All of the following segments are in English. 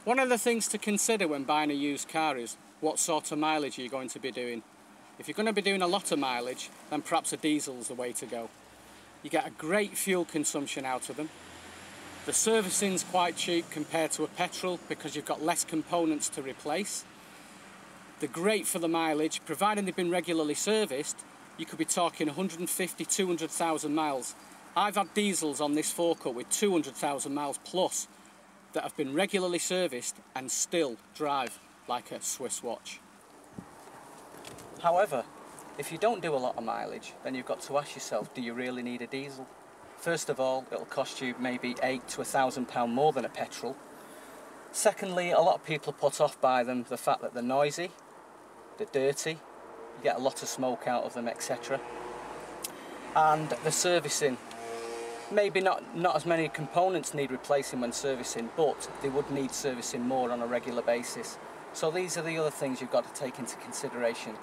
One of the things to consider when buying a used car is what sort of mileage are you going to be doing. If you're going to be doing a lot of mileage, then perhaps a diesel is the way to go. You get a great fuel consumption out of them. The servicing's quite cheap compared to a petrol because you've got less components to replace. They're great for the mileage, providing they've been regularly serviced. You could be talking 150, 200,000 miles. I've had diesels on this forecourt with 200,000 miles plus that have been regularly serviced and still drive like a Swiss watch. However, if you don't do a lot of mileage, then you've got to ask yourself, do you really need a diesel? First of all, it'll cost you maybe £800 to £1,000 more than a petrol. Secondly, a lot of people are put off by them, the fact that they're noisy, they're dirty, you get a lot of smoke out of them, etc. And the servicing, maybe not as many components need replacing when servicing, but they would need servicing more on a regular basis. So these are the other things you've got to take into consideration.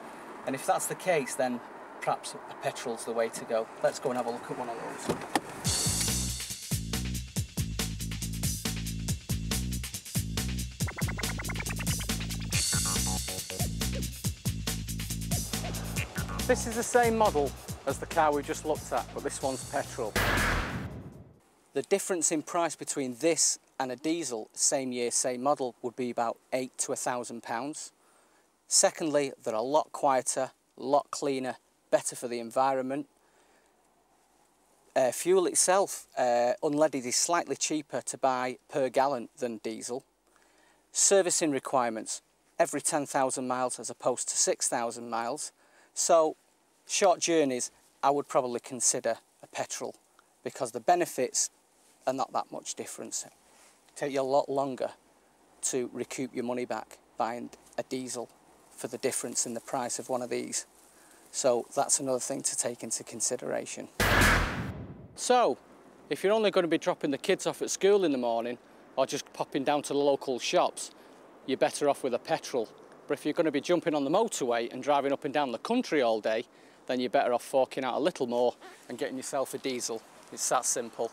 And if that's the case, then perhaps a petrol's the way to go. Let's go and have a look at one of those. This is the same model as the car we just looked at, but this one's petrol. The difference in price between this and a diesel, same year, same model, would be about £800 to £1,000. Secondly, they're a lot quieter, a lot cleaner, better for the environment. Fuel itself, unleaded, is slightly cheaper to buy per gallon than diesel. Servicing requirements, every 10,000 miles as opposed to 6,000 miles. So, short journeys, I would probably consider a petrol because the benefits are not that much difference. It takes you a lot longer to recoup your money back buying a diesel for the difference in the price of one of these. So that's another thing to take into consideration. So, if you're only going to be dropping the kids off at school in the morning or just popping down to the local shops, you're better off with a petrol. But if you're going to be jumping on the motorway and driving up and down the country all day, then you're better off forking out a little more and getting yourself a diesel. It's that simple.